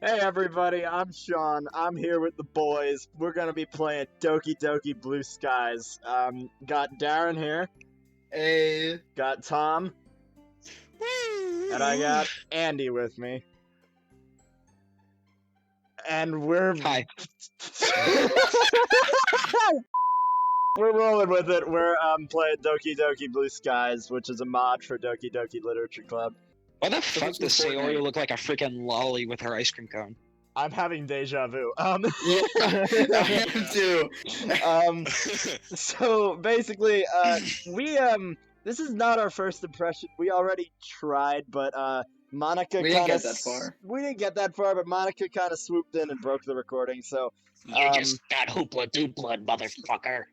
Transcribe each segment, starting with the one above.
Hey everybody, I'm Sean. I'm here with the boys. We're gonna be playing Doki Doki Blue Skies. Got Darren here, Hey. got Tom, and I got Andy with me. And we're Hi. we're rolling with it. We're playing Doki Doki Blue Skies, which is a mod for Doki Doki Literature Club. Why the fuck what's does the Fortnite? Sayori look like a freaking lolly with her ice cream cone? I'm having deja vu. Yeah, I am too. So basically, this is not our first impression. We already tried, but Monica We kind didn't of get that far. We didn't get that far, but Monica kind of swooped in and broke the recording. So You just got hoopla doopla, motherfucker.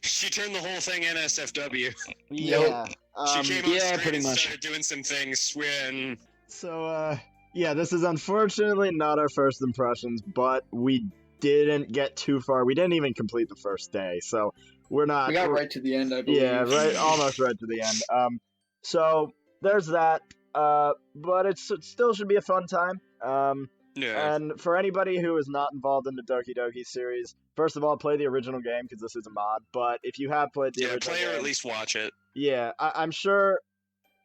She turned the whole thing NSFW. yeah, She came on yeah, screen pretty and much. started doing some things when So yeah, this is unfortunately not our first impressions, but we didn't get too far. We didn't even complete the first day, so we're not. We got right to the end, I believe. Yeah, right, almost right to the end. So there's that. But it still should be a fun time. yeah. And for anybody who is not involved in the Doki Doki series, first of all, play the original game because this is a mod. But if you have played the Yeah, original play or game, at least watch it. yeah, I'm sure.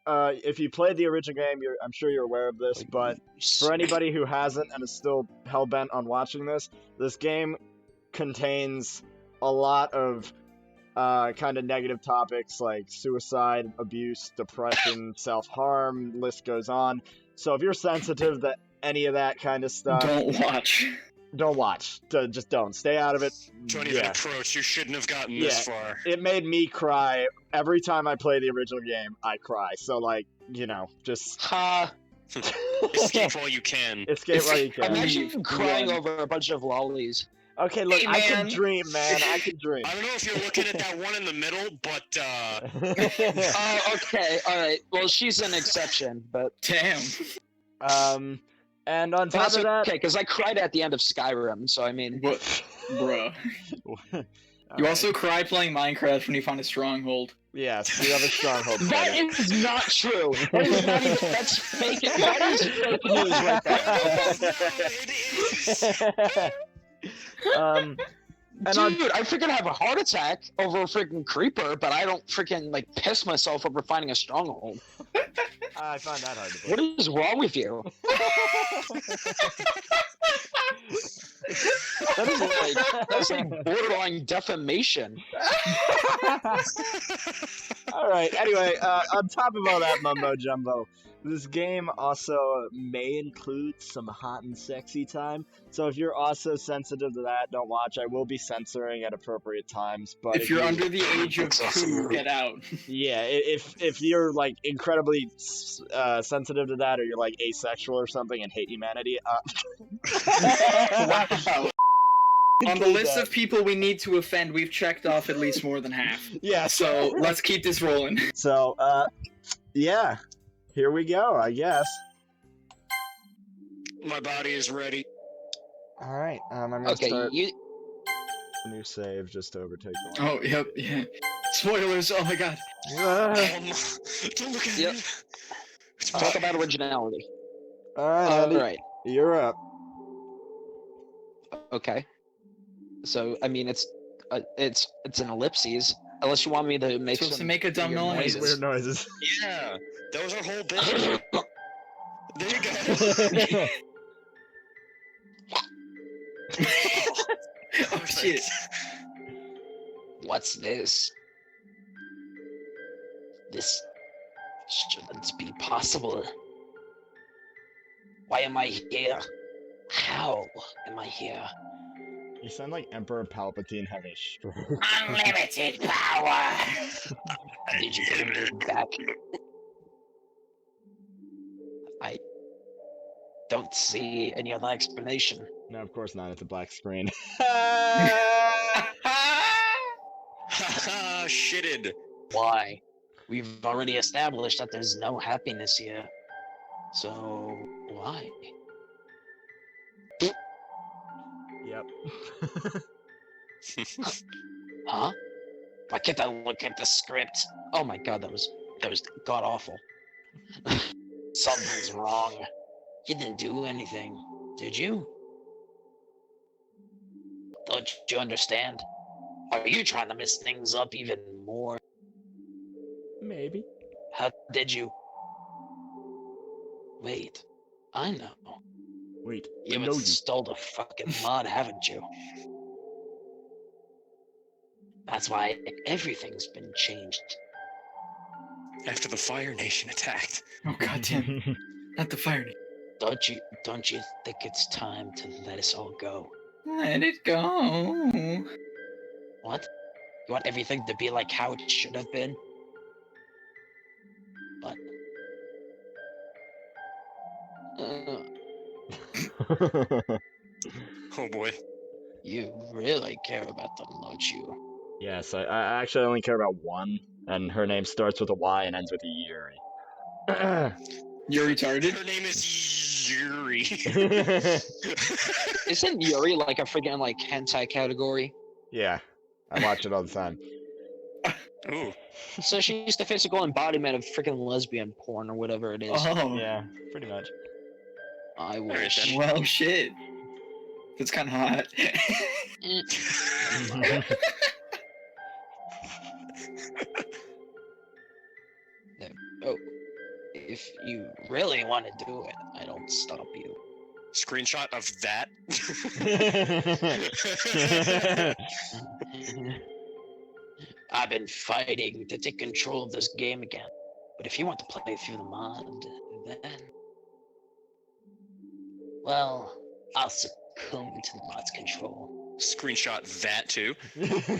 If you played the original game, I'm sure you're aware of this. But for anybody who hasn't and is still hell bent on watching this game contains a lot of kind of negative topics like suicide, abuse, depression, self-harm, list goes on. So if you're sensitive to any of that kind of stuff, Don't watch. don't watch. Just don't. Stay out of it. Don't even approach. You shouldn't have gotten this far. It made me cry every time I play the original game. I cry. So like, just Ha! Escape while you can. escape while you can. Imagine crying Run. over a bunch of lollies. Okay, look, Hey, I can man. dream, man. I can dream. I don't know if you're looking at that one in the middle, but Oh, okay, alright. Well, she's an exception, but... Damn. And on top That's of that, okay, because I cried at the end of Skyrim, so I mean... What? Bruh. You also cry playing Minecraft when you find a stronghold. yes, we have a stronghold. That player. is not true! That is not even, that's fake, that is fake news right there. And on, Dude, I freaking have a heart attack over a freaking creeper, but I don't freaking, like, piss myself over finding a stronghold. I find that hard to What believe. is wrong with you? That's like borderline defamation. All right. Anyway, on top of all that mumbo jumbo, this game also may include some hot and sexy time. So if you're also sensitive to that, don't watch. I will be censoring at appropriate times. But If you're under the age of 2, get out. yeah, if you're like incredibly sensitive to that, or you're like asexual or something and hate humanity, Wow. On the list of people we need to offend, we've checked off at least more than half. yeah. So let's keep this rolling. So yeah, here we go. I guess. my body is ready. All right. I'm gonna Okay, start you... a new save just to overtake the one. Oh, yep, yeah. Spoilers, oh my god. Don't look at Yep. me. It's Talk about originality. All right, Andy, Alright, you're up. okay. So, I mean, it's an ellipses, unless you want me to make Supposed to some make a dumb weird noise. Weird noises. Yeah, that was our whole bit. There you go. Oh shit. What's this? This shouldn't be possible. Why am I here? How am I here? You sound like Emperor Palpatine having a stroke. Unlimited power! Did you bring me back? I don't see any other explanation. No, of course not. It's a black screen. Haha, shitted. Why? We've already established that there's no happiness here. So, why? Yep. Huh? Why can't I look at the script? Oh my god, that was god awful. Something's wrong. You didn't do anything, did you? Don't you understand? Are you trying to mess things up even more? Maybe. How did you? Wait, I know. Wait, I You know you. installed a fucking mod, haven't you? That's why everything's been changed. After the Fire Nation attacked. Oh goddamn! Not the fire. Don't you think it's time to let us all go? Let it go. What? You want everything to be like how it should have been? But Oh boy. you really care about them, don't you? Yes, I actually only care about one, and her name starts with a Y and ends with a Yuri. You're retarded. Her name is Yuri. Isn't Yuri like a freaking like hentai category? Yeah, I watch it all the time. Ooh. So she's the physical embodiment of freaking lesbian porn or whatever it is. Oh. Yeah, pretty much. I Alright, wish. then. Well, shit. That's kind of hot. Oh, if you really want to do it, I don't stop you. Screenshot of that. I've been fighting to take control of this game again. But if you want to play through the mod, then... well, I'll succumb to the mod's control. Screenshot that too.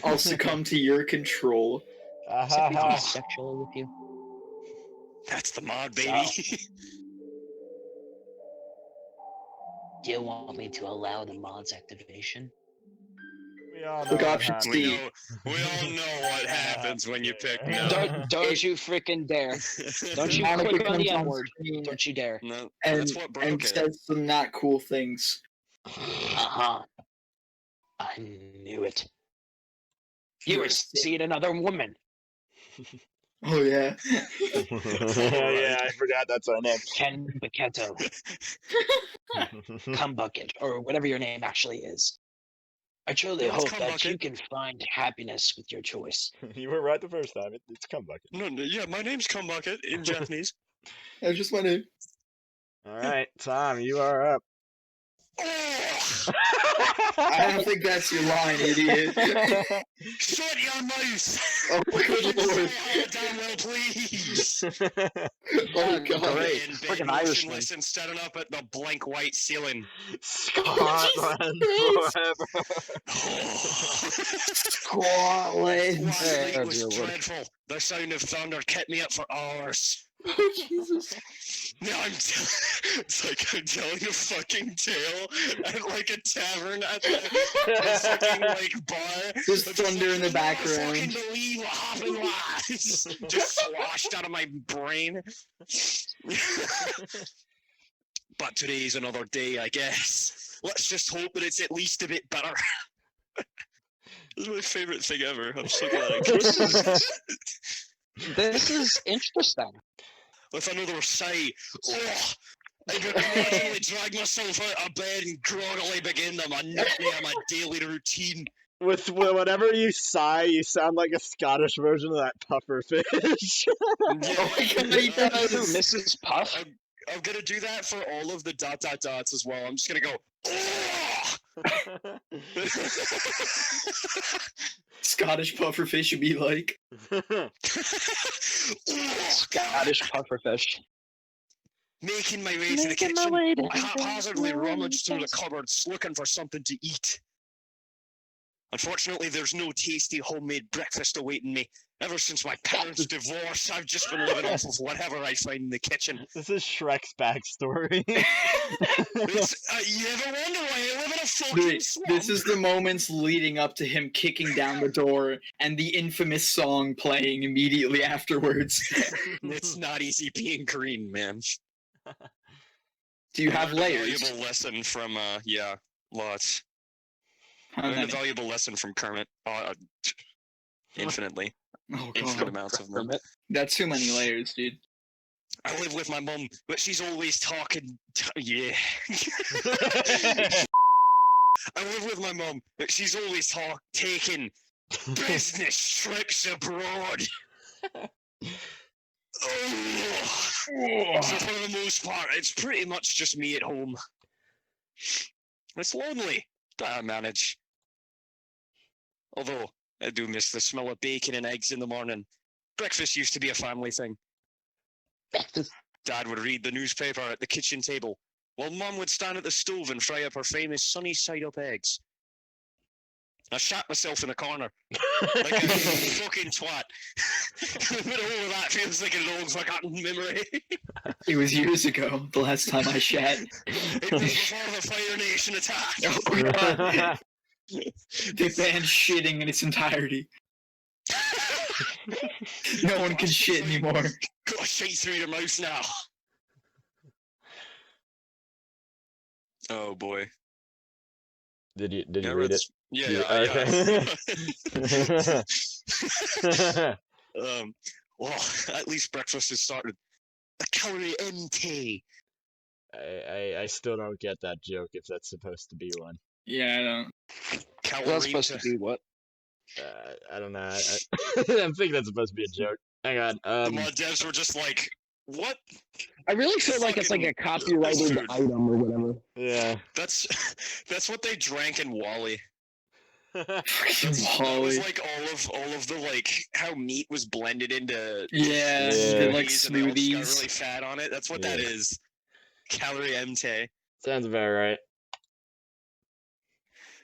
I'll succumb to your control. Is it becoming sexual with you? That's the mod, baby. Do you want me to allow the mod's activation? We all know Look, what option happens. C. we all know what happens when you pick no. Don't you freaking dare. Don't you Monica click on the comes on N-word. screen Don't you dare. No, and, that's what broke and it. says some not cool things. Uh-huh. I knew it. You were seeing another woman. Oh, yeah. Yeah, I forgot that's our name. Ken Baketo. Cum Bucket, or whatever your name actually is. I truly No, it's hope Cum that Bucket. you can find happiness with your choice. You were right the first time. It's Cum Bucket. No, yeah, my name's Kumbucket in Japanese. I just want to. All right, Tom, you are up. Oh! I don't think that's your line, idiot. Shut your mouth! Oh, good lord. Down well, please! Oh, God. Great. And Freaking being Irishman. motionless and staring up at the blank white ceiling. Scotland forever. Scotland. Last night Oh, was dear Lord. dreadful. The sound of thunder kept me up for hours. Oh, Jesus. No, it's like I'm telling a fucking tale at like a tavern at the fucking like bar. There's But thunder in the I can't background. fucking believe what happened last. Just sloshed out of my brain. But today's another day, I guess. Let's just hope that it's at least a bit better. This is my favorite thing ever. I'm so glad I got This is interesting. with another sigh. Oh, I could gradually drag myself out of bed and groggily begin the monotony of my daily routine. With whatever you sigh, you sound like a Scottish version of that puffer fish. Oh my God, he does. Mrs. Puff? I'm gonna do that for all of the ... as well. I'm just gonna go. Oh! Scottish pufferfish would be like. Scottish pufferfish. Making my way to the kitchen, I haphazardly rummaged through the cupboards looking for something to eat. Unfortunately, there's no tasty homemade breakfast awaiting me. Ever since my parents' divorce, I've just been living off of whatever I find in the kitchen. This is Shrek's backstory. You ever wonder why I live in a fucking swamp? This is the moments leading up to him kicking down the door and the infamous song playing immediately afterwards. It's not easy being green, man. Do you have Learned a layers? valuable lesson from, yeah, lots. How Learned a many? valuable lesson from Kermit. Infinitely. Oh, Infinite God. amounts of them. That's too many layers, dude. I live with my mum, but she's always talking. Yeah. I live with my mum, but she's always taking business trips abroad. Oh. So for the most part, it's pretty much just me at home. It's lonely, but I manage. Although, I do miss the smell of bacon and eggs in the morning. Breakfast used to be a family thing. Dad would read the newspaper at the kitchen table, while Mum would stand at the stove and fry up her famous sunny side-up eggs. I shat myself in a corner, like a fucking twat. But all of that feels like an old forgotten memory. It was years ago, the last time I shat. It was before the Fire Nation attack. Oh god. They banned shitting in its entirety. No one can shit anymore. Gotta shit through your mouth now. Oh boy. Did you read it? Yeah. Well, at least breakfast has started. A calorie empty. I still don't get that joke if that's supposed to be one. Yeah, I don't. That's supposed to be what? I don't know. I'm thinking that's supposed to be a joke. Hang on. The mod devs were just like, what? I really feel like it's like a copyrighted item or whatever. Yeah. That's what they drank in Wally. That Wally. was like all of the like how meat was blended into Yeah, Yeah. like and they all just got smoothies. really fat on it. That's what that Yeah. is. Calorie empty. Sounds about right.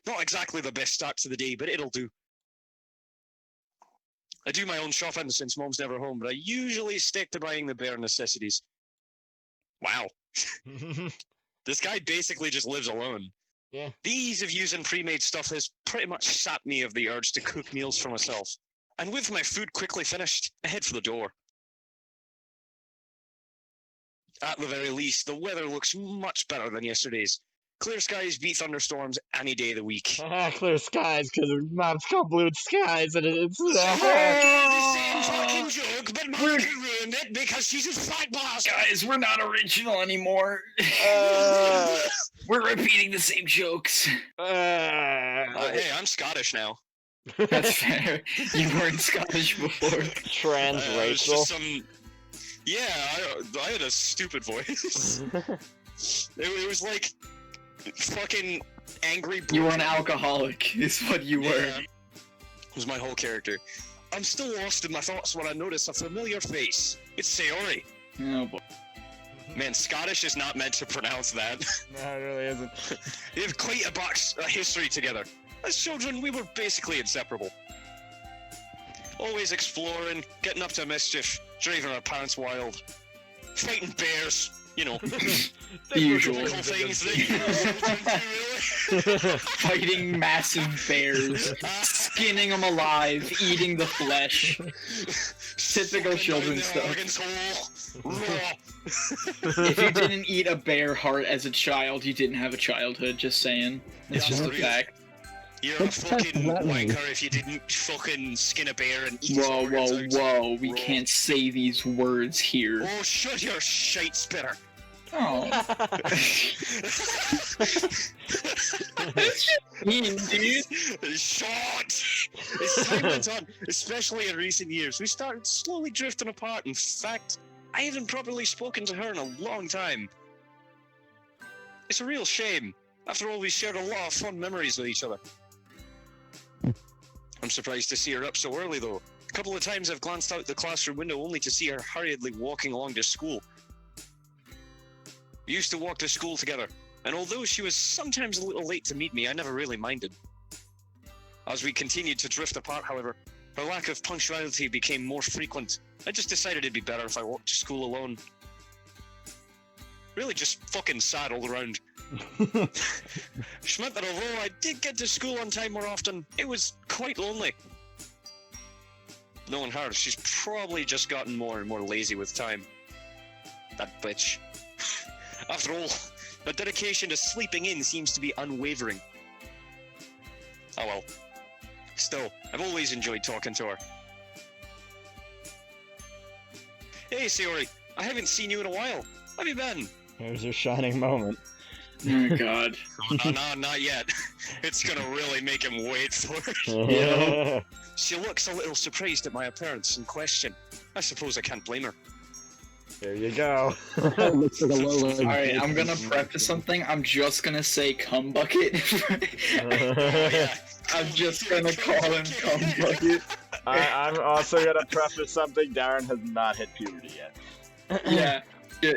Not exactly the best start to the day, but it'll do. I do my own shopping since Mom's never home, but I usually stick to buying the bare necessities. Wow. This guy basically just lives alone. Yeah. The ease of using pre-made stuff has pretty much sapped me of the urge to cook meals for myself. And with my food quickly finished, I head for the door. At the very least, the weather looks much better than yesterday's. Clear skies beat thunderstorms any day of the week. Clear skies, because Mom's called blue skies, and it's... The same fucking joke, but Mom ruined it because she's a fat bastard. Guys, we're not original anymore. We're repeating the same jokes. Hey, I'm Scottish now. That's fair. You weren't Scottish before. Transracial. It's just some... Yeah, I had a stupid voice. It was like fucking angry. You were an alcoholic, is what you were. Yeah. It was my whole character. I'm still lost in my thoughts when I notice a familiar face. It's Sayori. Oh boy. Man, Scottish is not meant to pronounce that. No, it really isn't. They have quite a history together. As children, we were basically inseparable. Always exploring, getting up to mischief, driving our parents wild, fighting bears, you know, The usual. typical things that you do, really. Fighting massive bears, skinning them alive, eating the flesh. Typical children's stuff. Organs whole, raw. If you didn't eat a bear heart as a child, you didn't have a childhood, just saying. It's Yeah, just a really. fact. You're a What the heck fucking does that mean? wanker if you didn't fucking skin a bear and eat his Whoa, organs whoa, out. whoa, we Raw. can't say these words here. Oh, shut your shite spitter. Oh. Mean, dude. Shot! As time went on, especially in recent years, we started slowly drifting apart. In fact, I haven't properly spoken to her in a long time. It's a real shame. After all, we shared a lot of fun memories with each other. I'm surprised to see her up so early, though. A couple of times I've glanced out the classroom window only to see her hurriedly walking along to school. We used to walk to school together, and although she was sometimes a little late to meet me, I never really minded. As we continued to drift apart, however, her lack of punctuality became more frequent. I just decided it'd be better if I walked to school alone. Really just fucking sad all around. Which meant that although I did get to school on time more often, it was quite lonely. Knowing her, she's probably just gotten more and more lazy with time. That bitch. After all, her dedication to sleeping in seems to be unwavering. Oh well. Still, I've always enjoyed talking to her. Hey, Sayori, I haven't seen you in a while. How have you been? Here's your shining moment. Oh my god. No, not yet. It's gonna really make him wait for it. Yeah. She looks a little surprised at my appearance and question. I suppose I can't blame her. There you go. Alright, I'm gonna preface something. I'm just gonna say cum bucket. Yeah. I'm just gonna call him cum bucket. I'm also gonna preface something. Darren has not hit puberty yet. Yeah,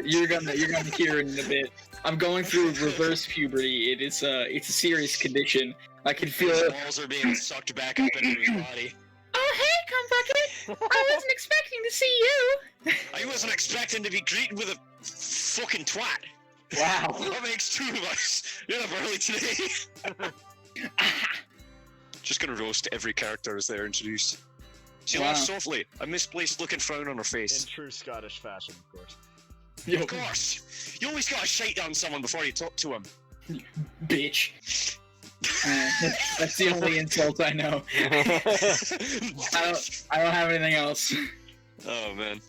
you're gonna hear it in a bit. I'm going through reverse puberty. It's a serious condition. I can feel His it. balls are being sucked back up into his body. Oh hey, cum bucket! I wasn't expecting to see you. I wasn't expecting to be greeted with a fucking twat. Wow. That makes two of us. You're up early today. Just gonna roast every character as they're introduced. She Wow. laughs softly, a misplaced looking frown on her In face. true Scottish fashion, of course. Yo, Of course! You always gotta shite on someone before you talk to him. bitch. That's the only insult I know. I don't have anything else. Oh man.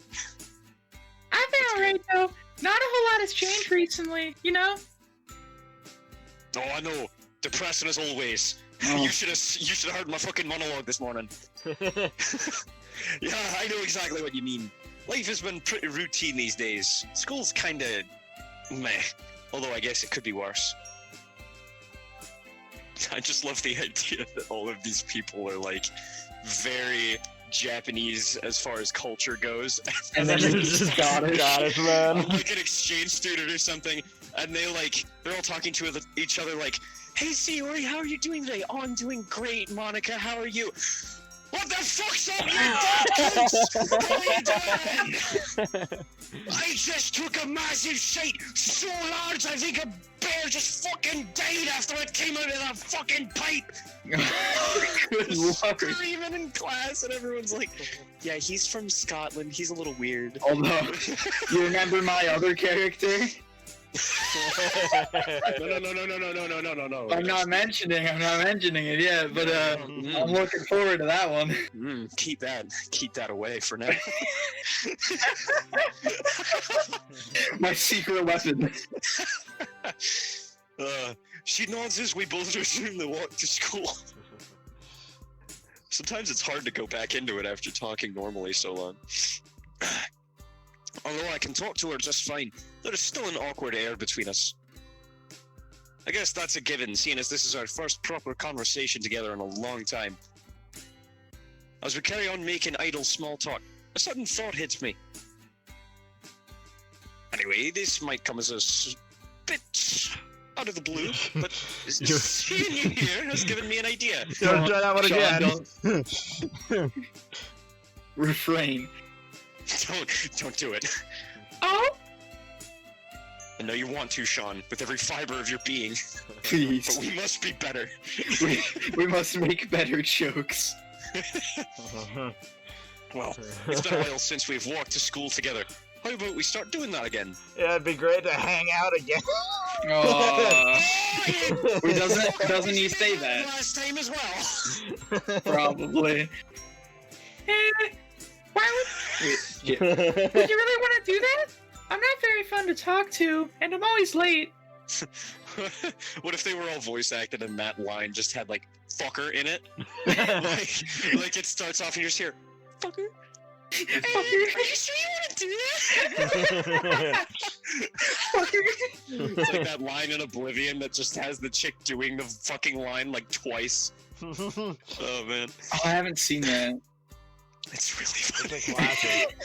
I've been alright though. Not a whole lot has changed recently, you know? Oh, I know. Depressing as always. Oh. You should have heard my fucking monologue this morning. Yeah, I know exactly what you mean. Life has been pretty routine these days. School's kinda meh. Although I guess it could be worse. I just love the idea that all of these people are like very Japanese as far as culture goes. And then you're just Scottish. Scottish, man. Like an exchange student or something, and they're all talking to each other like, "Hey Sayori, how are you doing today?" "Oh, I'm doing great, Monica. How are you?" "What the fuck's up, you dead cunts? What are you doing?" "I just took a massive shite so large I think a bear just fucking died after it came out of that fucking pipe." Good lord. Screaming in class, and everyone's like, "Yeah, he's from Scotland. He's a little weird." Although, you remember my other character? No. I'm not mentioning it yet, but I'm looking forward to that one. Keep that away for now. My secret weapon. She nods as we both resume the walk to school. Sometimes it's hard to go back into it after talking normally so long. Although I can talk to her just fine, there is still an awkward air between us. I guess that's a given, seeing as this is our first proper conversation together in a long time. As we carry on making idle small talk, a sudden thought hits me. Anyway, this might come as a bit out of the blue, but seeing you here has given me an idea. Don't try that one Sean, again. Refrain. Don't do it. Oh? I know you want to, Sean, with every fiber of your being, but Please. we must be better. We must make better jokes. Well, it's been a while since we've walked to school together. How about we start doing that again? Yeah, it'd be great to hang out again. Doesn't he say that? Last time as well. Probably. Why would you really want to do that? I'm not very fun to talk to, and I'm always late. What if they were all voice acted and that line just had like fucker in it? like it starts off and you just hear fucker. Fucker. Are you sure you want to do that? It's like that line in Oblivion that just has the chick doing the fucking line like twice. Oh man, Oh, I haven't seen that. it's really It's a funny. classic.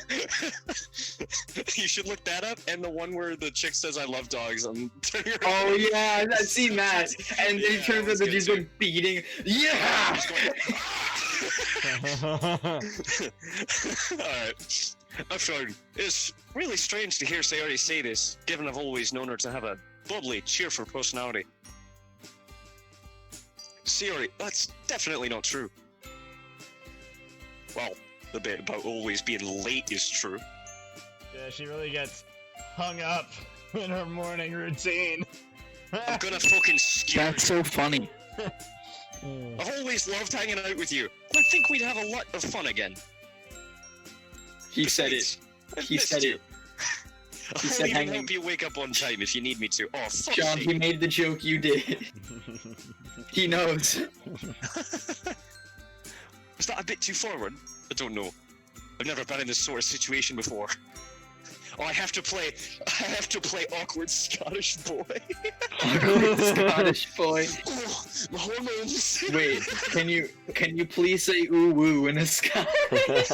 You should look that up, and the one where the chick says "I love dogs." Oh yeah, I've seen that. And then it turns out that she's like beating. Yeah. Alright. I found it's really strange to hear Sayori say this, given I've always known her to have a bubbly, cheerful personality. Sayori, that's definitely not true. Well, the bit about always being late is true. Yeah, she really gets hung up in her morning routine. I'm gonna fucking skewer That's so funny. you. I've always loved hanging out with you. I think we'd have a lot of fun again. He said it. I've He missed said you. it. He I'll said even hanging. help you wake up on time if you need me to. Oh, fuck John, he made the joke you did. He knows. Is that a bit too forward? I don't know. I've never been in this sort of situation before. Oh, I have to play awkward Scottish boy. Scottish boy. Oh, my hormones. Wait, can you please say ooh woo in a Scottish?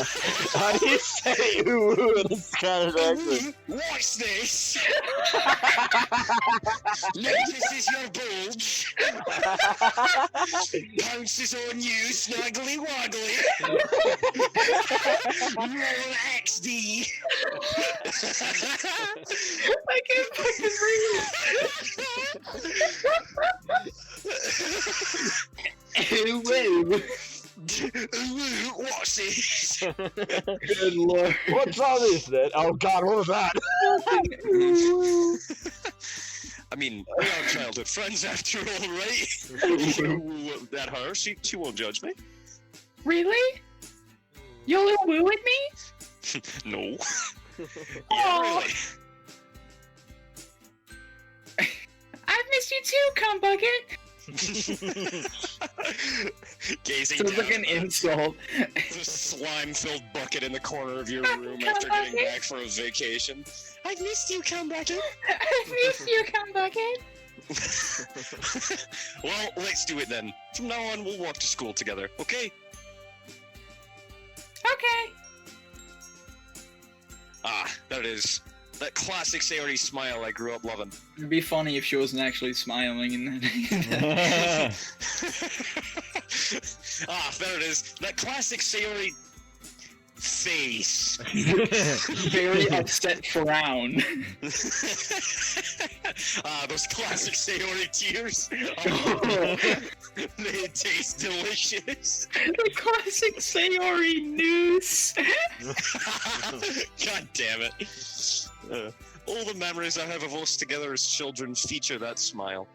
How do you say ooh ooh in a Scottish accent? Watch this. This is your bulge. Pounces on you, snuggly woggly. Roll XD. I can't fucking breathe. Ooh woo. What's this? Good lord. What's all this then? Oh god, what was that? I mean, we are childhood friends after all, right? That her, she won't judge me. Really? You'll woo with me? No. Aw. Yeah, really. I've missed you too, cum bucket. Gazing Sounds down like an insult. the slime-filled bucket in the corner of your room after getting back from a vacation. I've missed you, cum bucket. I've missed you, cum bucket. Well, let's do it then. From now on, we'll walk to school together, okay? Okay. Ah, there it is. That classic Sayori smile I grew up loving. It'd be funny if she wasn't actually smiling and Ah, there it is. That classic Sayori face. very upset frown. Ah, those classic Sayori tears. Oh, they taste delicious. The classic Sayori noose. God damn it. All the memories I have of us together as children feature that smile.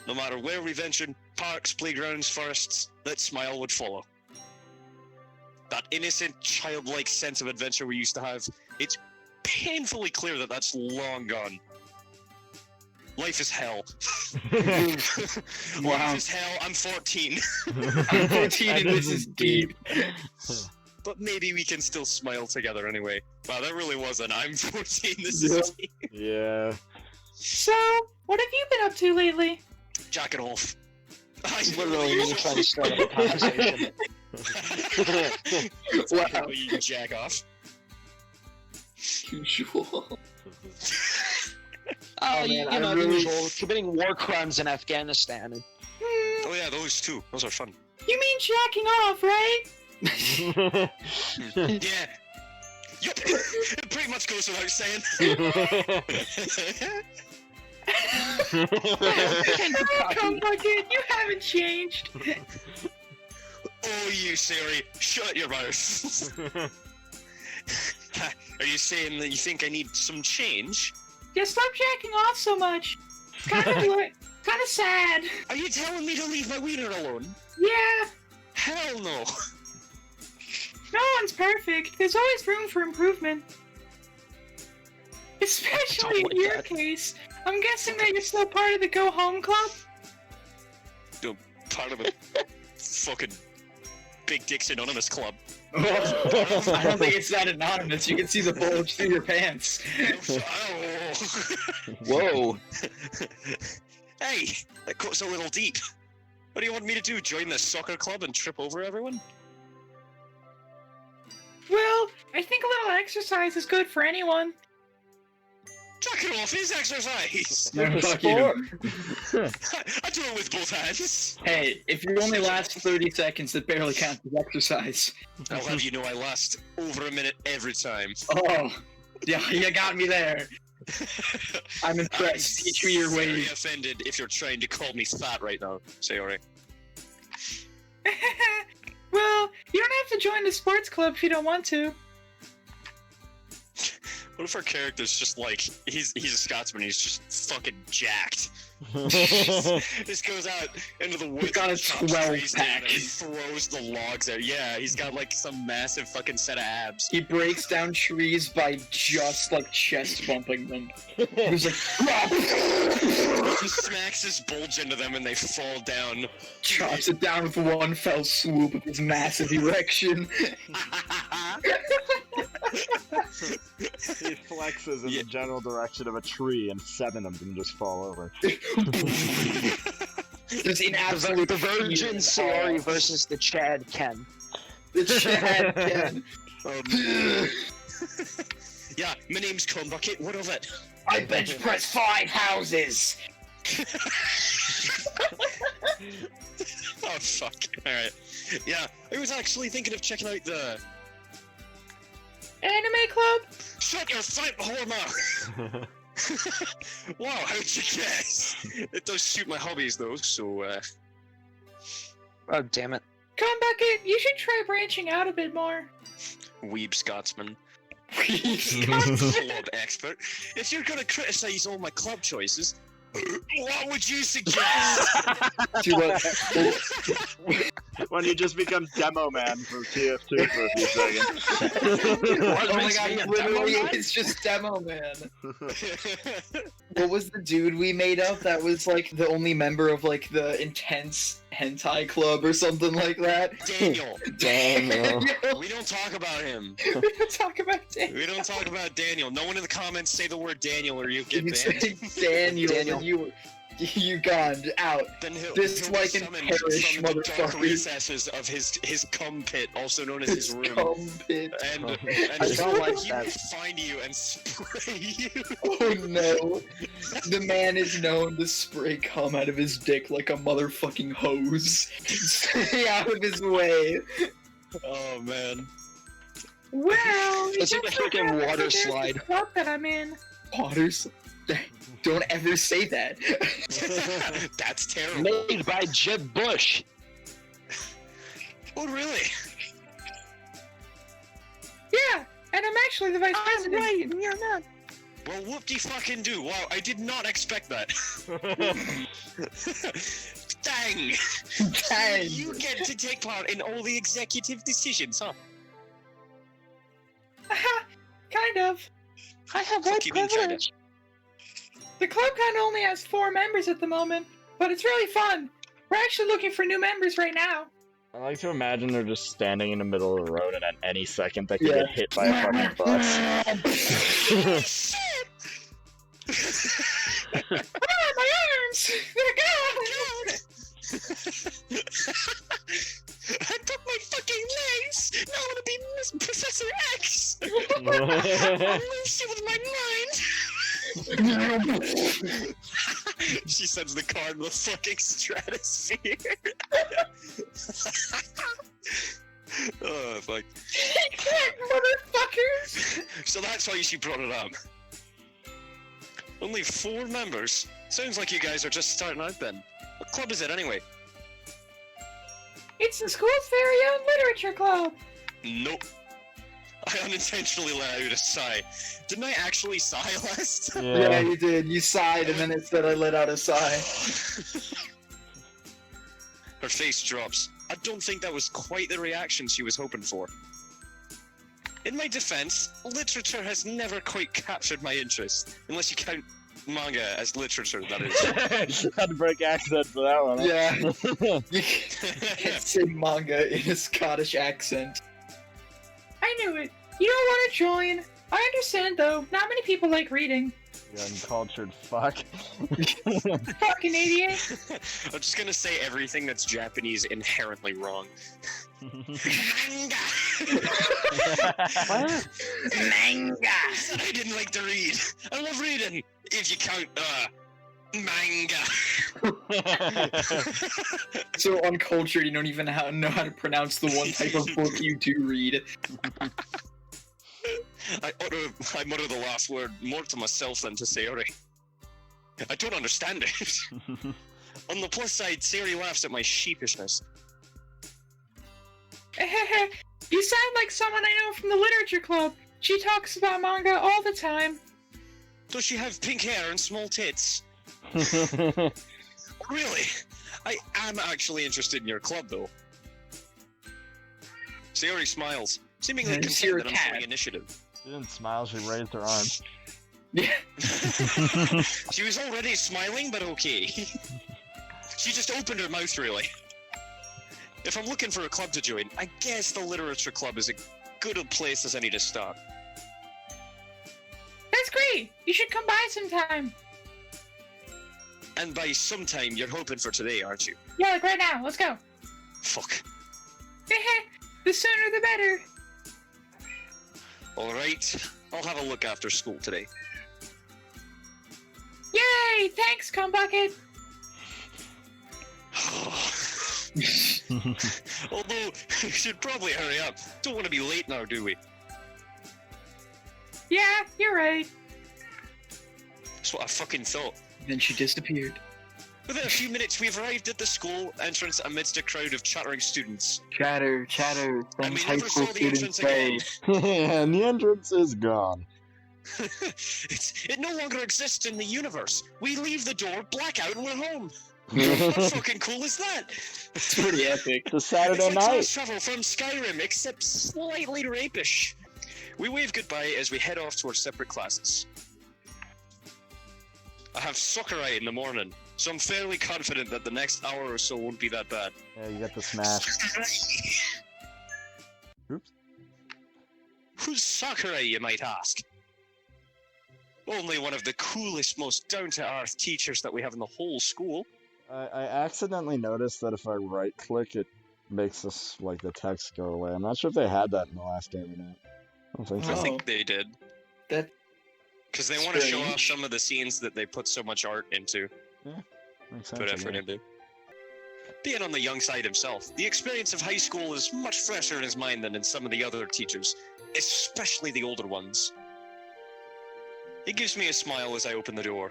No matter where we ventured, parks, playgrounds, forests, that smile would follow. That innocent, childlike sense of adventure we used to have, it's painfully clear that that's long gone. Life is hell. Wow. Life is hell, I'm 14. I'm 14 and this is deep. But maybe we can still smile together anyway. Wow, that really was an I'm 14, this is deep. Yeah. So, what have you been up to lately? Jacking off. Literally, you trying to start up a conversation. Wow, you can jack off. Usual. Oh, man, you I know, really- the usual, committing war crimes in Afghanistan. Oh yeah, those too. Those are fun. You mean jacking off, right? Yeah. Yup. It pretty much goes without saying. Oh, cum bucket, you haven't changed. Oh, you Siri, shut your mouth. Are you saying that you think I need some change? Just stop jacking off so much. Kind of sad. Are you telling me to leave my wiener alone? Yeah, Hell no. no one's perfect. There's always room for improvement. Especially in like your that. case. I'm guessing that you're still part of the Go Home Club? Part of a fucking Big Dicks Anonymous club. I don't think it's that anonymous. You can see the bulge through your pants. Whoa. Hey, that goes a little deep. What do you want me to do? Join the soccer club and trip over everyone? Well, I think a little exercise is good for anyone. Jacking off is exercise. No, fuck you. I do it with both hands. Hey, if you only last 30 seconds, that barely counts as exercise. I'll have you know I last over a minute every time. Oh, yeah, you got me there. I'm impressed. Teach me your very ways. offended if you're trying to call me fat right now, Sayori. Well, you don't have to join the sports club if you don't want to. What if our character's just like, he's a Scotsman, he's just fucking jacked. Just goes out into the woods. He's got a chops 12 trees down pack. and throws the logs out. Yeah, he's got like some massive fucking set of abs. He breaks down trees by just like chest bumping them. He's like, He smacks his bulge into them and they fall down. chops it down with one fell swoop of his massive erection. He flexes in Yeah. the general direction of a tree, and 7 of them just fall over. Just in absolute The Virgin fear. Sayori versus the Chad Ken. The Chad Ken. Yeah, my name's Cornbucket. What of it? I bench press 5 houses. Oh fuck! All right. Yeah, I was actually thinking of checking out the. Anime club? Shut your fat whore mouth! Wow, how'd you guess? It does suit my hobbies though, so Oh, damn it. Come Bucket, you should try branching out a bit more. Weeb Scotsman. Club Club expert. If you're gonna criticize all my club choices, what would you suggest? When you just become Demo Man for TF2 for a few seconds. Oh my makes god, me a literally, demo man? it's just Demo Man. What was the dude we made up that was like the only member of like the intense hentai club or something like that? Daniel. Daniel. We don't talk about him. We don't talk about it. We don't talk about Daniel. No one in the comments say the word Daniel or you get You banned. say Daniel, Daniel. and you gone out. Then he'll This be like and summoned perish, from the dark motherfuckers. recesses of his cum pit, also known as his room. Cum pit. And I don't like he that. will find you and spray you. Oh no. The man is known to spray cum out of his dick like a motherfucking hose. Stay out of his way. Oh man. Well, you It's like a just so freaking happen water that there's slide. the club that I'm in. Waters. Don't ever say that. That's terrible. Made by Jeb Bush. Oh really? Yeah, and I'm actually the vice president. Right, and you're not. Well, whoop-de-fucking do. Wow, I did not expect that. Dang. Dang. You get to take part in all the executive decisions, huh? Kind of. I have Fuck white you mean, China? privilege. The club kind of only has 4 members at the moment, but it's really fun. We're actually looking for new members right now. I like to imagine they're just standing in the middle of the road, and at any second they could Yeah. get hit by a fucking bus. Ah, my arms! They're gone! I broke my fucking legs! Now I want to be Miss Professor X! I'll loose you with my mind! She sends the car to the fucking stratosphere. Oh, fuck. Motherfuckers! So that's why she brought it up. Only 4 members? Sounds like you guys are just starting out then. What club is it anyway? It's the school's very own literature club. Nope. I unintentionally let out a sigh. Didn't I actually sigh last time? Yeah, you did. You sighed, and then it said I let out a sigh. Her face drops. I don't think that was quite the reaction she was hoping for. In my defense, literature has never quite captured my interest. Unless you count manga as literature, that is. Had to break accent for that one. Huh? Yeah. You can't say manga in a Scottish accent. I knew it. You don't want to join. I understand, though. Not many people like reading. You uncultured fuck. Fucking idiot. I'm just gonna say everything that's Japanese inherently wrong. Manga! What? Manga! I said I didn't like to read. I love reading. If you count, manga. So uncultured, you don't even know how to pronounce the one type of book you do read. I mutter the last word more to myself than to Sayori. I don't understand it. On the plus side, Sayori laughs at my sheepishness. You sound like someone I know from the literature club. She talks about manga all the time. Does she have pink hair and small tits? Really? I am actually interested in your club, though. Sayori smiles, seemingly Is content your that I'm cat? showing initiative. She didn't smile, she raised her arm. Yeah. She was already smiling, but okay. She just opened her mouth, really. If I'm looking for a club to join, I guess the Literature Club is a good a place as any to start. That's great. You should come by sometime. And by sometime, you're hoping for today, aren't you? Yeah, like right now. Let's go. Fuck. The sooner the better. Alright, I'll have a look after school today. Yay! Thanks, Cum Bucket. Although, we should probably hurry up. Don't want to be late now, do we? Yeah, you're right. That's what I fucking thought. Then she disappeared. Within a few minutes, we've arrived at the school entrance amidst a crowd of chattering students. Chatter, chatter, And things we high never school saw the students entrance say. again. And the entrance is gone. It no longer exists in the universe. We leave the door, blackout, and we're home. How fucking cool is that? It's pretty epic. It's a Saturday It's like night. class travel from Skyrim, except slightly rapish. We wave goodbye as we head off to our separate classes. I have Sakurai in the morning, so I'm fairly confident that the next hour or so won't be that bad. Yeah, you got the smash. Oops. Who's Sakurai, you might ask? Only one of the coolest, most down-to-earth teachers that we have in the whole school. I accidentally noticed that if I right-click, it makes this, like, the text go away. I'm not sure if they had that in the last game or not. I don't think so. I Oh. think they did. That Because they want to show off Strange. some of the scenes that they put so much art into, Makes sense, put I effort guess. into. Being on the young side himself, the experience of high school is much fresher in his mind than in some of the other teachers, especially the older ones. He gives me a smile as I open the door.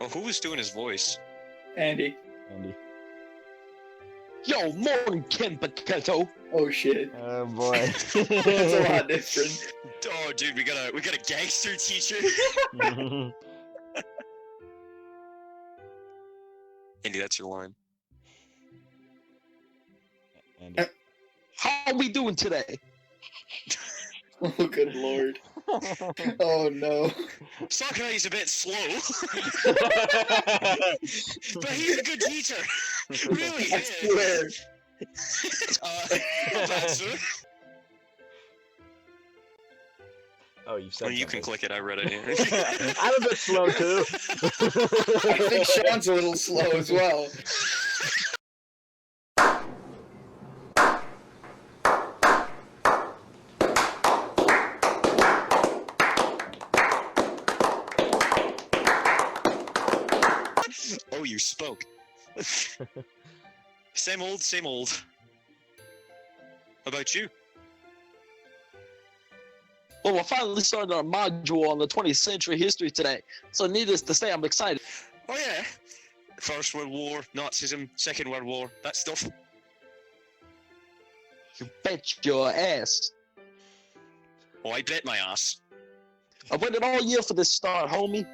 Oh, who was doing his voice? Andy. Andy. Yo, morning, Ken Potato. Oh shit. Oh boy. That's a lot different. Oh, dude, we got a gangster teacher. Andy, that's your line. Andy. How we doing today? Oh good lord. Oh no. Sakurai's a bit slow, but he's a good teacher. Really I is. swear. Not bad, sir. Oh, you said Well, you can something. click it. I read it here. I'm a bit slow too. I think Sean's a little slow as well. Oh, you spoke. Same old, same old. How about you? Well, we're finally starting our module on the 20th century history today, so needless to say, I'm excited. Oh yeah. First World War, Nazism, Second World War, that stuff. You bet your ass. Oh, I bet my ass. I waited all year for this start, homie.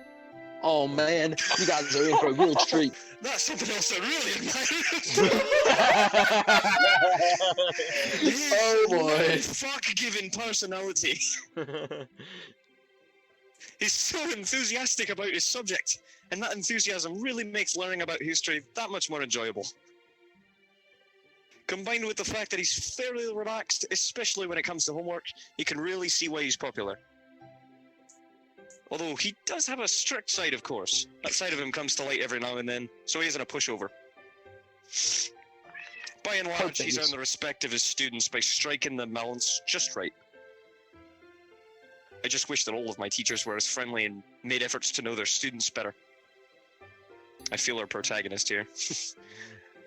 Oh man, you guys are in for a real treat. That's something else I really admire. Oh, boy. Fuck-giving personality. He's so enthusiastic about his subject, and that enthusiasm really makes learning about history that much more enjoyable. Combined with the fact that he's fairly relaxed, especially when it comes to homework, you can really see why he's popular. Although he does have a strict side, of course. That side of him comes to light every now and then, so he isn't a pushover. By and large, he's earned the respect of his students by striking the balance just right. I just wish that all of my teachers were as friendly and made efforts to know their students better. I feel our protagonist here.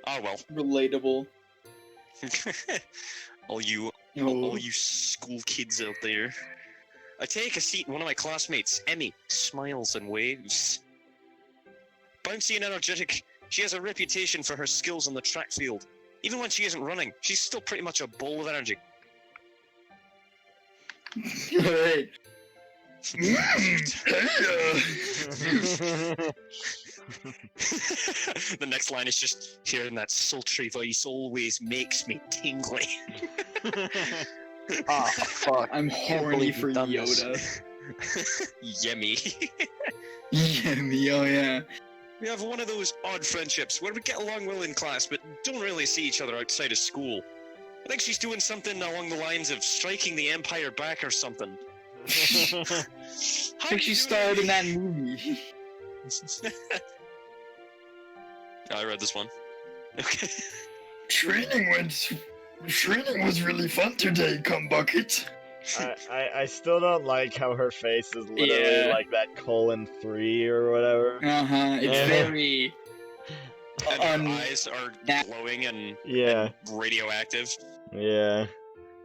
Ah well. Relatable. all you school kids out there. I take a seat and one of my classmates, Emmy, smiles and waves. Bouncy and energetic, she has a reputation for her skills on the track field. Even when she isn't running, she's still pretty much a ball of energy. Alright. The next line is just hearing that sultry voice always makes me tingly. Ah, fuck. I'm Can't horny believe for you've done Yoda. Yummy. Yeah, me, oh yeah. We have one of those odd friendships where we get along well in class, but don't really see each other outside of school. I think she's doing something along the lines of striking the Empire back or something. I think she starred in that movie. I read this one. Okay. Training was really fun today, Cumbucket. I still don't like how her face is literally Yeah. like that :3 or whatever. Uh-huh, it's Yeah. very... And her eyes are that- glowing and Yeah, radioactive. yeah.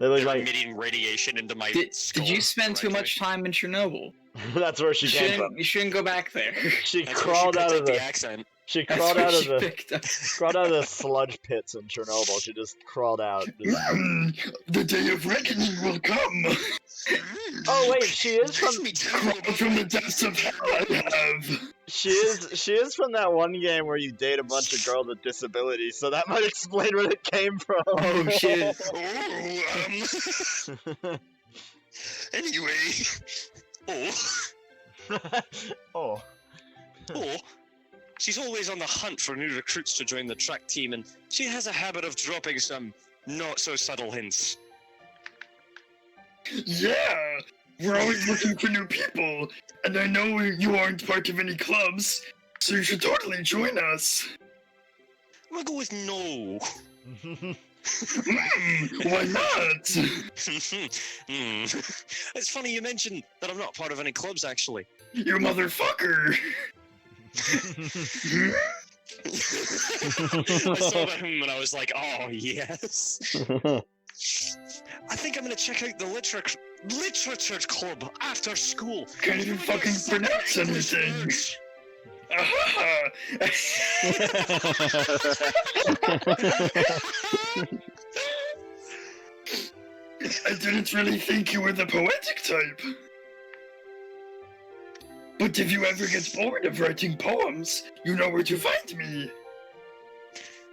They look They're like emitting radiation into my Did skull. you spend too directly. much time in Chernobyl? that's where she came from. You shouldn't go back there. She That's where crawled she out picked of up the the accent. she That's crawled where out of she the picked up. crawled out of the sludge pits in Chernobyl. She just crawled out. The day of reckoning will come. Oh wait, she is Let from me tell you Crawl about from the my depths of hell I have. she is from that one game where you date a bunch of girls with disabilities. So that might explain where it came from. Oh shit. Anyway. Oh. Oh. She's always on the hunt for new recruits to join the track team, and she has a habit of dropping some not-so-subtle hints. Yeah, we're always looking for new people, and I know you aren't part of any clubs, so you should totally join us. I'm gonna go with no. Why not? It's funny you mentioned that I'm not part of any clubs, actually. You motherfucker! I saw that and I was like, oh, yes. I think I'm gonna check out the literature club after school. Can't even fucking pronounce anything. Aha! I didn't really think you were the poetic type. But if you ever get bored of writing poems, you know where to find me.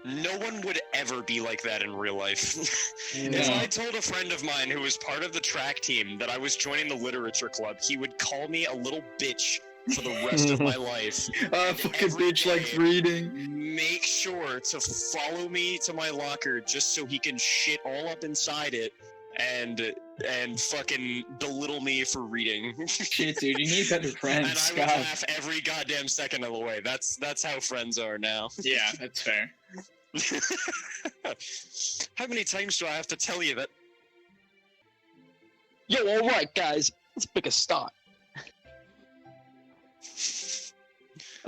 No one would ever be like that in real life. If No. I told a friend of mine who was part of the track team that I was joining the literature club, he would call me a little bitch for the rest of my life. Fucking Every bitch likes day. reading. Make sure to follow me to my locker just so he can shit all up inside it and fucking belittle me for reading. Shit, dude, you need better And friends, I would Scott. laugh every goddamn second of the way. That's how friends are now. Yeah, that's fair. How many times do I have to tell you that? Yo, alright, guys. Let's pick a start. It's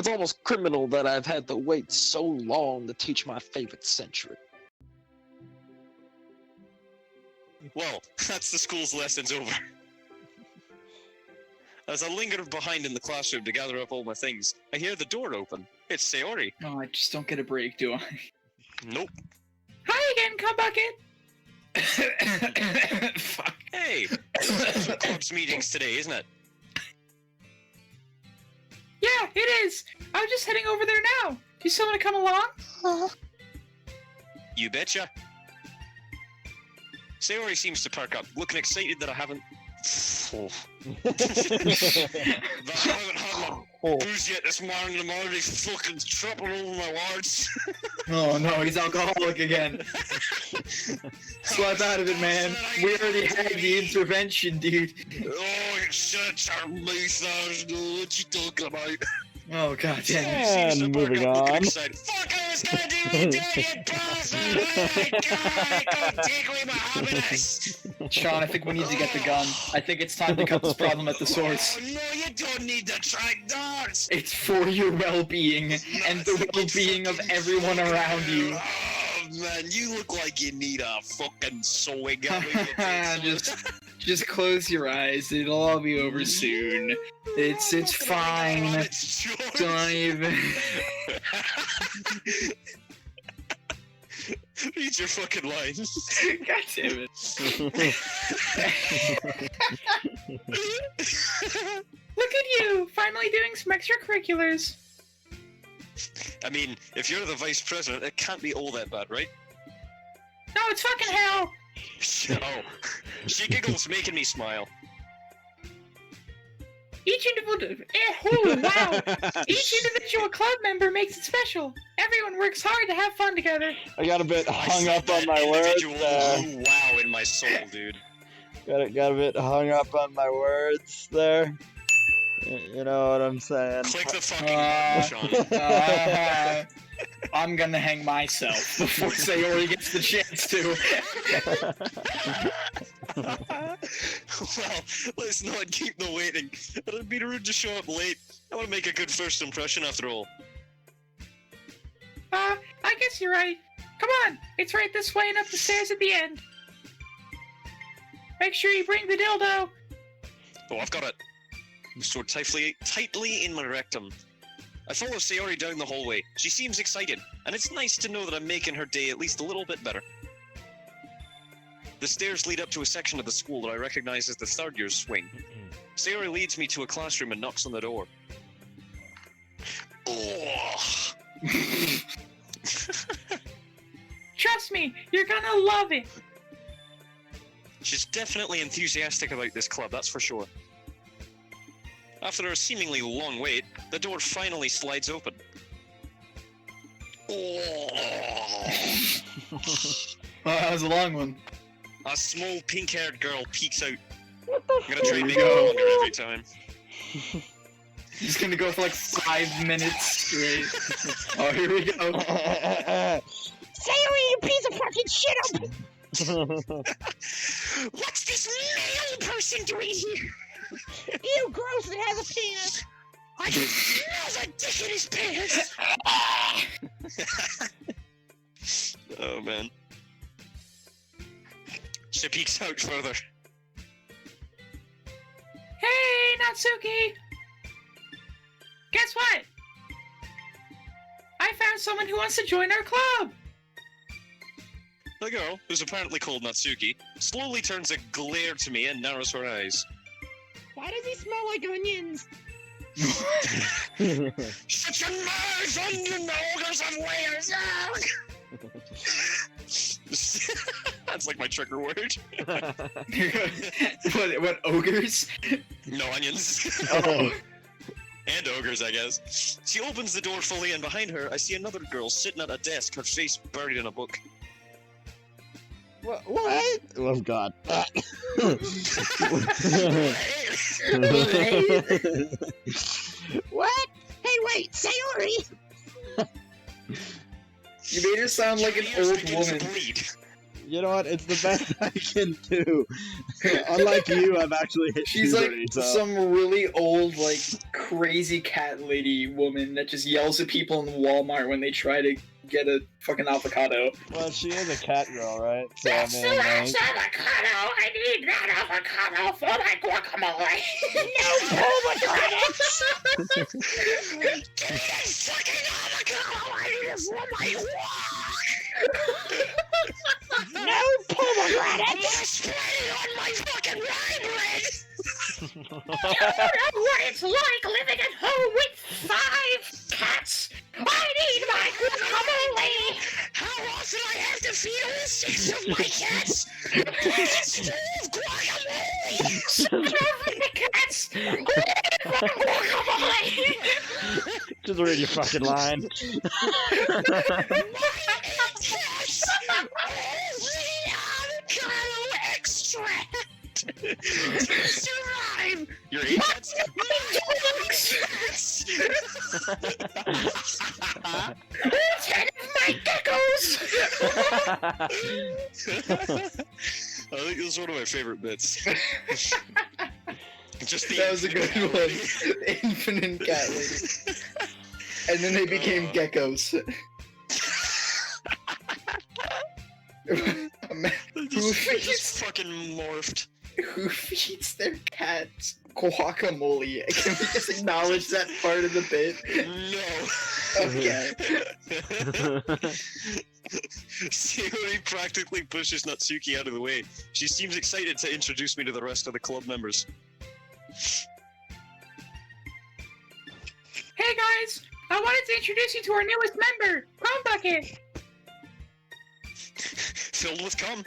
almost criminal that I've had to wait so long to teach my favorite century. Well, that's the school's lessons over. As I linger behind in the classroom to gather up all my things, I hear the door open. It's Sayori. No, I just don't get a break, do I? Nope. Hi again, Cumbucket. Fuck. Hey! Club's meetings today, isn't it? Yeah, it is. I'm just heading over there now. Do you still want to come along? You betcha. Sayori seems to perk up, looking excited that I haven't... that I haven't had my booze yet this morning. I'm already fucking tripping over my words. Oh no, he's alcoholic again. Slap out of it, man. We already had the intervention, dude. Oh, you shut your mouth, what you talking about? Oh god damn. Sayori seems to And perk moving up, looking on. excited. Fuck, I was gonna do it, you bastard! Oh my god, don't take away my happiness! Sean, I think we need to get the gun. I think it's time to cut this problem at the source. Oh, no, you don't need to track darts! It's for your well-being and the well-being of everyone around you. Oh man, you look like you need a fucking sewing gun. Just close your eyes. It'll all be over soon. It's fine. Don't even. Read your fucking lines. God damn it. Look at you, finally doing some extracurriculars. I mean, if you're the vice president, it can't be all that bad, right? No, it's fucking hell. Oh, she giggles, making me smile. Each individual club member makes it special. Everyone works hard to have fun together. I got a bit I hung said up on that my words individual there. wow in my soul, dude. Got a bit hung up on my words there. You know what I'm saying? Click the fucking button, Sean. I'm gonna hang myself before Sayori gets the chance to. Well, let's not keep them waiting. It'd be rude to show up late. I want to make a good first impression after all. I guess you're right. Come on, it's right this way and up the stairs at the end. Make sure you bring the dildo. Oh, I've got it. Stored tightly in my rectum. I follow Sayori down the hallway. She seems excited, and it's nice to know that I'm making her day at least a little bit better. The stairs lead up to a section of the school that I recognize as the third year's swing. Sayori leads me to a classroom and knocks on the door. Oh. Trust me, you're gonna love it. She's definitely enthusiastic about this club, that's for sure. After a seemingly long wait, the door finally slides open. Oh. Well, that was a long one. A small pink-haired girl peeks out. I'm gonna try and make it longer every time. He's gonna go for like 5 minutes straight. Oh, here we go. Sayori, you piece of fucking shit! What's this male person doing here? Ew, gross, it has a penis! I can smell the dick in his pants! Oh man. She peeks out further. Hey, Natsuki! Guess what? I found someone who wants to join our club! The girl, who's apparently called Natsuki, slowly turns a glare to me and narrows her eyes. Why does he smell like onions? Shut your mouth! Onion ogres have layers! That's like my trigger word. What ogres? No onions. Oh. And ogres, I guess. She opens the door fully, and behind her, I see another girl sitting at a desk, her face buried in a book. What? Oh god. What? Hey, wait, Sayori! You made her sound like an Her ears old begin to woman. bleed. You know what? It's the best I can do. Unlike you, I've actually hit She's like puberty, so... some really old, like, crazy cat lady woman that just yells at people in Walmart when they try to get a fucking avocado. Well, she is a cat girl, right? So, That's I the mean, last like... avocado! I need that avocado for my guacamole! No pomegranates! Give me that fucking avocado! I need it for my walk! No pomegranates! I'm gonna spread it on my fucking rye bread! You don't know what it's like living at home with 5 cats! I need my guacamole! How often I have to feed all 6 of my cats? It's full of guacamole! Serve the cats! Guacamole! Just read your fucking line. Avocado extract! To survive! Your 8 cats? It's head of my geckos! I think this is one of my favorite bits. Just the That was a good one. Infinite cat lady. And then they became geckos. They just fucking morphed. Who feeds their cats guacamole. Can we just acknowledge that part of the bit? No. Okay. Sayori practically pushes Natsuki out of the way. She seems excited to introduce me to the rest of the club members. Hey guys, I wanted to introduce you to our newest member, Chrome Bucket. Filled with cum.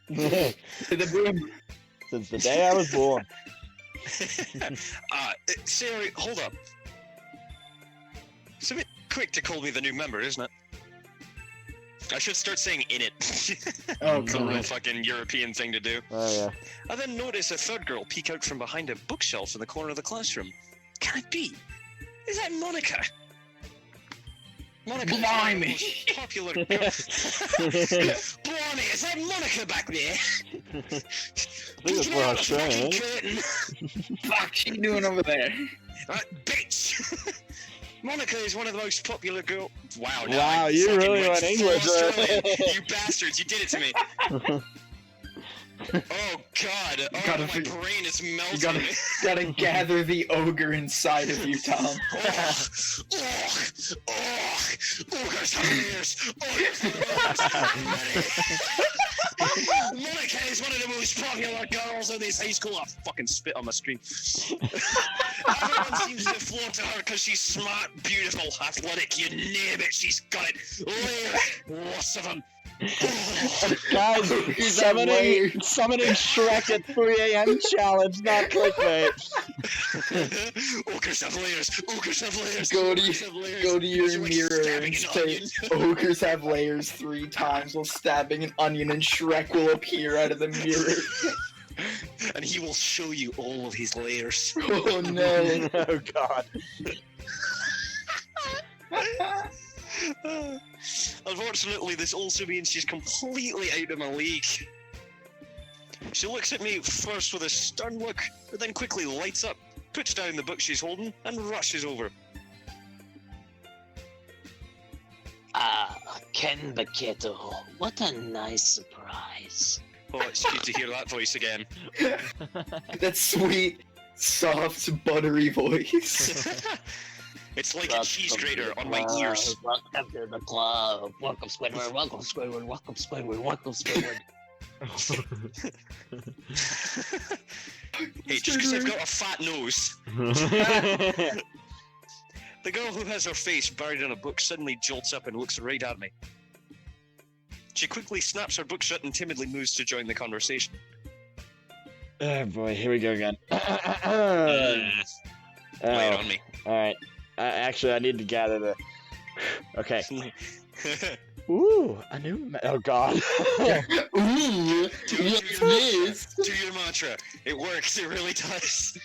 The boom. Since the day I was born. Sayori, hold up. It's a bit quick to call me the new member, isn't it? I should start saying in it. Oh, It's a real God. fucking European thing to do. Oh yeah. I then notice a third girl peek out from behind a bookshelf in the corner of the classroom. Can it be? Is that Monica? Monica, Blimey. popular girl. Blimey, is that Monica back there? I think that's Peeking what I out was the fucking saying. curtain. Fuck, she doing over there? That bitch! Monica is one of the most popular girl. Wow, now Wow, I you fucking really went went English full there. Australian. You bastards, you did it to me. Oh god, oh Gotta my fi- brain is melting. You gotta gather the ogre inside of you, Tom. Ogres have ears. Monica is one of the most popular girls in this high school. I fucking spit on my screen. Everyone seems to flow to her because she's smart, beautiful, athletic, you name it, she's got it. Lots of them. Guys, summoning Shrek at 3 a.m. challenge, not clickbait. Ogres have layers. Ogres have layers. Go to- Ogres have layers. Go to your Those are like mirror stabbing and an say, onion. ogres have layers 3 times while stabbing an onion, and Shrek will appear out of the mirror. And he will show you all of his layers. Oh no. Oh god. Unfortunately, this also means she's completely out of my league. She looks at me first with a stern look, but then quickly lights up, puts down the book she's holding, and rushes over. Ah, Ken Baketo, what a nice surprise. Oh, it's good to hear that voice again. That sweet, soft, buttery voice. It's like a cheese grater on my ears. Welcome to the club. Welcome, Squidward. Welcome, Squidward. Welcome, Squidward. Welcome, Squidward. Hey, just because I've got a fat nose. The girl who has her face buried in a book suddenly jolts up and looks right at me. She quickly snaps her book shut and timidly moves to join the conversation. Oh boy, here we go again. Lay it on me. Alright. Actually, I need to gather the... Okay. Ooh, a new... Oh god. Ooh, Do what's your this? mantra. Do your mantra. It works. It really does.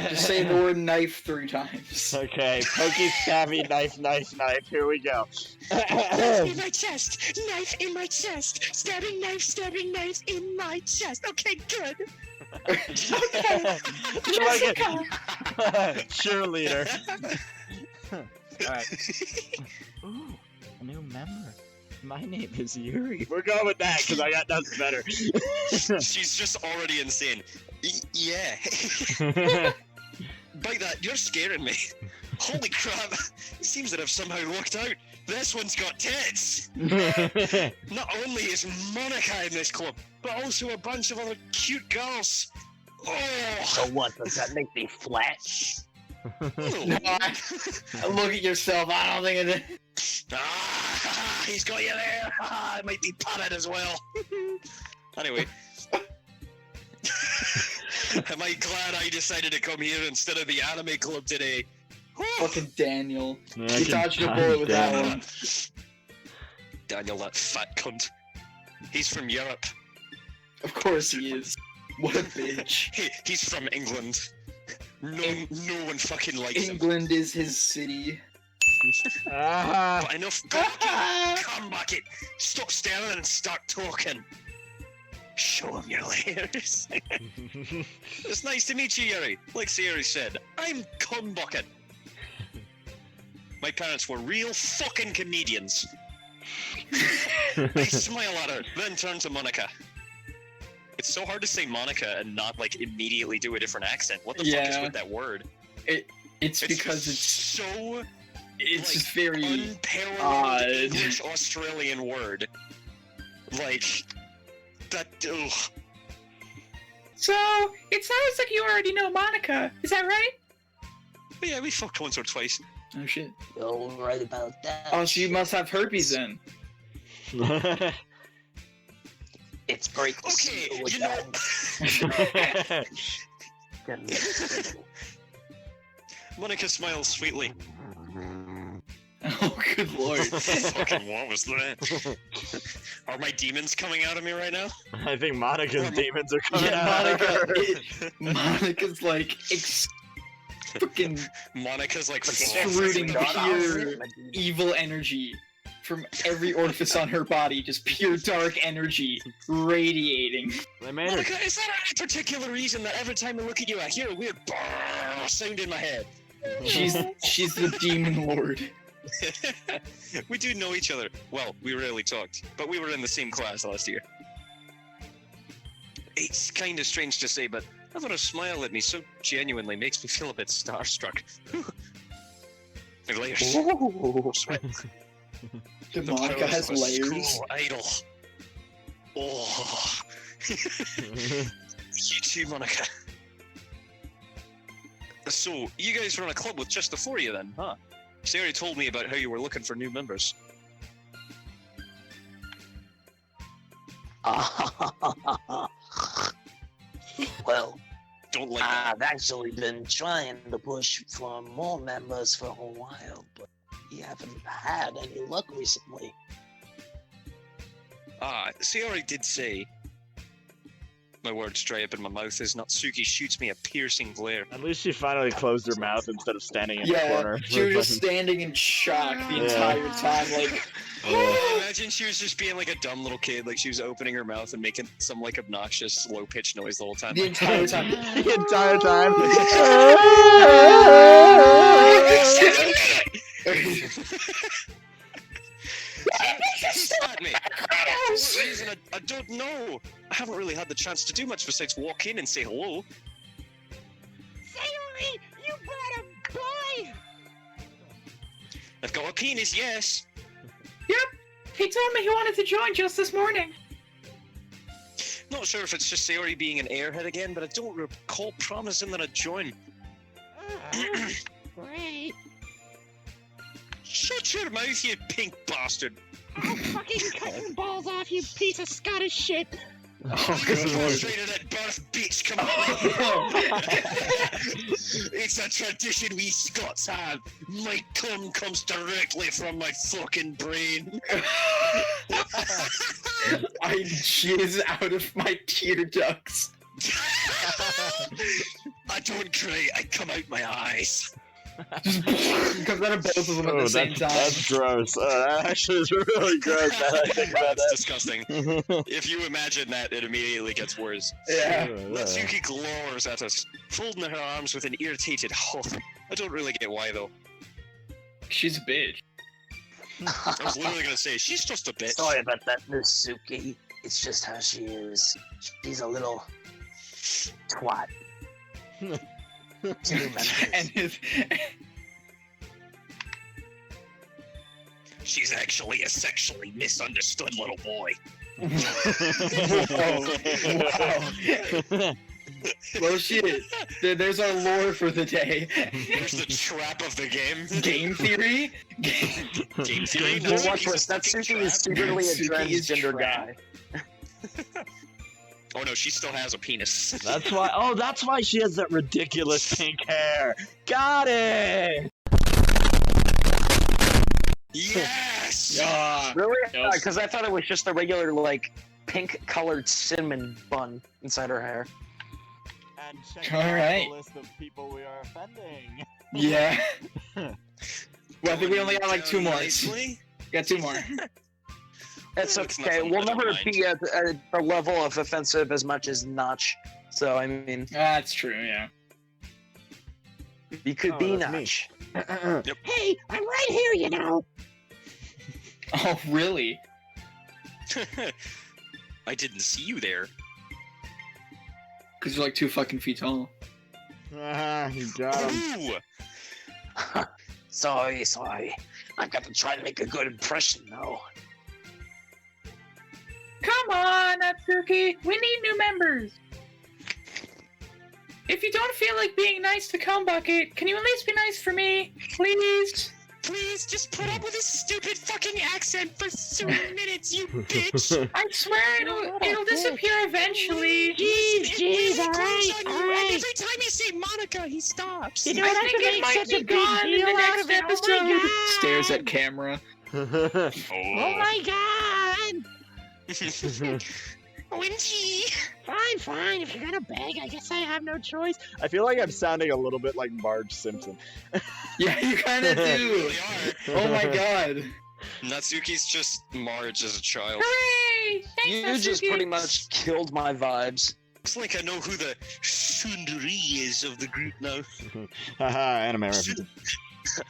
Just say the word knife 3 times. Okay, pokey, stabby, knife, knife, knife. Here we go. Knife in my chest. Knife in my chest. Stabbing knife in my chest. Okay, good. Okay. Jessica. Cheerleader. Alright. Ooh, a new member. My name is Yuri. We're going with that because I got nothing better. She's just already insane. Yeah. By that, you're scaring me. Holy crap. It seems that I've somehow lucked out. This one's got tits. Not only is Monica in this club, but also a bunch of other cute girls. So Oh! what, does that make me flat? Look at yourself, I don't think it is. Ah, he's got you there. Ah, it might be padded as well. Anyway. Am I glad I decided to come here instead of the anime club today? Fucking Daniel. Yeah, You dodged a bullet with that one. Daniel, that fat cunt. He's from Europe. Of course he is. What a bitch. He's from England. No one fucking likes him. England is his city. Ah, But enough. Come bucket. Stop staring and start talking. Show him your layers. It's nice to meet you, Yuri. Like Sayori said, I'm Cum Bucket. My parents were real fucking comedians. I smile at her, then turn to Monica. It's so hard to say Monica and not like immediately do a different accent. What the fuck is Yeah. with that word? It's because just it's so it's like, just very unparalleled odd. English Australian word. Like that. Ugh. So, it sounds like you already know Monica. Is that right? But yeah, we fucked once or twice. oh shit. You're right about that. Oh, so you must have herpes then. It's great to see Okay, you you know. again. Monica smiles sweetly. Oh, good lord. Fucking what was that? Are my demons coming out of me right now? I think Monica's demons are coming Yeah, out. Monica's like fucking Monica's like extruding pure evil energy from every orifice on her body, just pure dark energy radiating. They made her. Monica, is there any particular reason that every time I look at you, I hear a weird brrrr sound in my head? She's the demon lord. We do know each other. Well, we rarely talked, but we were in the same class last year. It's kind of strange to say, but I thought a smile at me so genuinely makes me feel a bit starstruck. Layers. Sweat. Monica has powers of a layers. school idol. Oh. You too, Monica. So, you guys run a club with just the four of you then, huh? Sarah told me about how you were looking for new members. Well, Don't like that. I've actually been trying to push for more members for a while, but we haven't had any luck recently. Sarah did say... My words dry up in my mouth as Natsuki shoots me a piercing glare. At least she finally closed her mouth instead of standing in the Yeah, corner. she was just standing in shock the entire time, like. I imagine she was just being like a dumb little kid, like she was opening her mouth and making some like obnoxious low-pitched noise the whole time. The entire time. The entire time. At me. For what reason, I don't know. I haven't really had the chance to do much besides walk in and say hello. Sayori, you brought a boy! I've got a penis, yes. He told me he wanted to join just this morning. Not sure if it's just Sayori being an airhead again, but I don't recall promising that I'd join. Great. Shut your mouth, you pink bastard. I'll fucking cut your balls off, you piece of Scottish shit. Oh, good lord. Straight at birth, bitch, come on. It's a tradition we Scots have. My cum comes directly from my fucking brain. I jizz out of my tear ducts. I don't cry, I come out my eyes. Just comes out of both of them at the same time. That's gross. That actually is really gross. Now that I think about That's that. disgusting. If you imagine that, it immediately gets worse. Yeah. Natsuki glores at us, folding her arms with an irritated huff. I don't really get why, though. She's a bitch. I was literally gonna say, she's just a bitch. Sorry about that, Natsuki. It's just how she is. She's a little twat. To new members. And his. She's actually a sexually misunderstood little boy. Wow. Well, shit. There's our lore for the day. Here's the trap of the game. Game theory? Game theory? Well, watch Natsuki's this. a fucking Natsuki is trap. secretly a Natsuki is transgender trapped. guy. Oh no, she still has a penis. That's why. Oh, that's why she has that ridiculous pink hair. Got it. Yes! Really? Yes. Because I thought it was just a regular, like, pink-colored cinnamon bun inside her hair. And check All out right. the list of people we are offending. Yeah. Well, I think we only got like two more. Nicely. Got two more. It's It's okay. nothing, We'll I don't never mind. be at the level of offensive as much as Notch. So, I mean, That's true, yeah. you could Oh, be that's me. Notch. Hey, I'm right here, you know. Oh, really? I didn't see you there. Because you're like 2 fucking feet tall. Ah, you got him. Ooh! Sorry. I've got to try to make a good impression now. Come on, Natsuki. We need new members. If you don't feel like being nice to Cum Bucket, can you at least be nice for me, please? Please, just put up with this stupid fucking accent for 2 minutes, you bitch! I swear it'll disappear eventually. Jeez, alright. Every time you say Monica, he stops. I think it might be gone in the next episode. Stares at camera. Oh my god! Wingy! Fine, if you're gonna beg, I guess I have no choice. I feel like I'm sounding a little bit like Marge Simpson. Yeah, you kind of You do. really are. Oh my god. Natsuki's just Marge as a child. Hooray! Thanks, You just Natsuki. pretty much killed my vibes. It's like I know who the Sundari is of the group now. Haha, anime reference.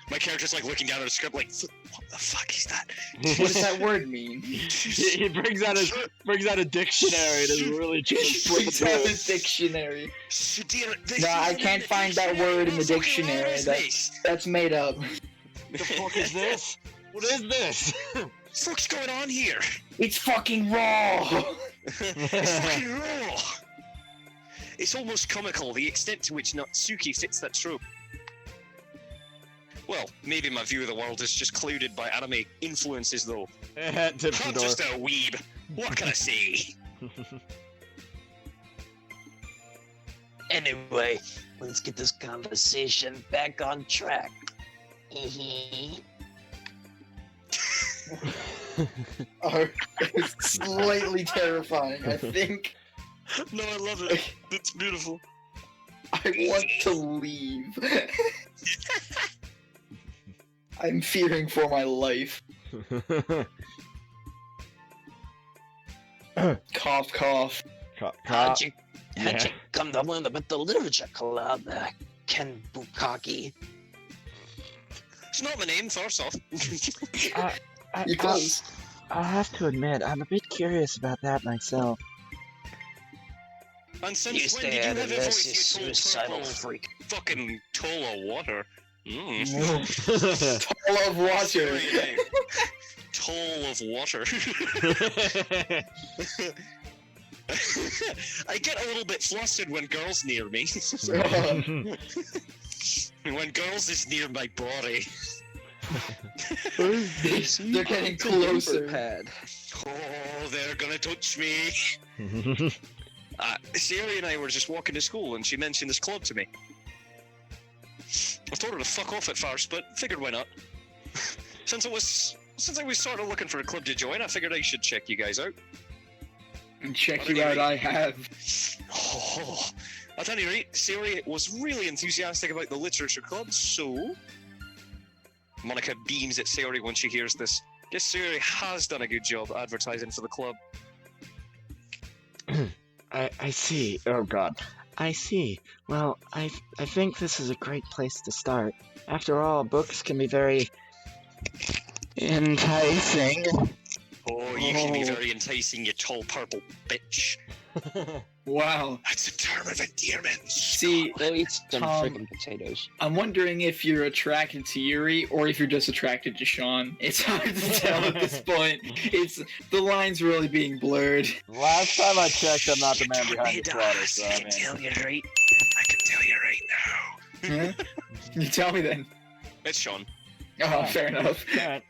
My character's like looking down at the script like, what the fuck is that? What does that word mean? He brings out a dictionary to really try to flip Please it have through. a dictionary. Sudir- No, I can't find that word in the Fucking dictionary. where is this? That's made up. The fuck is this? What is this? Fuck's going on here? It's fucking raw. It's fucking raw. It's almost comical, the extent to which Natsuki fits that trope. Well, maybe my view of the world is just clouded by anime influences, though. Tips the I'm door. just a weeb. What can I say? Anyway, let's get this conversation back on track. It's slightly terrifying, I think. No, I love it. It's beautiful. I want to leave. I'm fearing for my life. Cough, cough. How'd you Yeah. come to learn about the literature club, Ken Bukaki? It's not my name, first off. You close. I'll have to admit, I'm a bit curious about that myself. And since You when stay did you out have of a this, you voice, you told suicidal purple freak. fucking toll of water? Full of water. Toll of water. I get a little bit flustered when girls near me. When girls is near my body. They're getting closer. Pad. Oh, they're gonna touch me. Siri and I were just walking to school and she mentioned this club to me. I told her to fuck off at first, but figured why not. Since I was sort of looking for a club to join, I figured I should check you guys out. And check you out, I have. Oh, at any rate, Siri was really enthusiastic about the literature club, so Monica beams at Siri when she hears this. Guess Siri has done a good job advertising for the club. I see. Oh god. I see. Well, I think this is a great place to start. After all, books can be very enticing. Oh, you can be very enticing, you tall purple bitch. Wow. That's a term of endearment. See, Go eat some Tom, freaking potatoes. I'm wondering if you're attracted to Yuri or if you're just attracted to Sean. It's hard to tell at this point. The line's really being blurred. Last time I checked, I'm not the man behind the sweater, so I I can mean. tell you right. I can tell you right now. Huh? You tell me then. It's Sean. Oh, fair enough. Alright.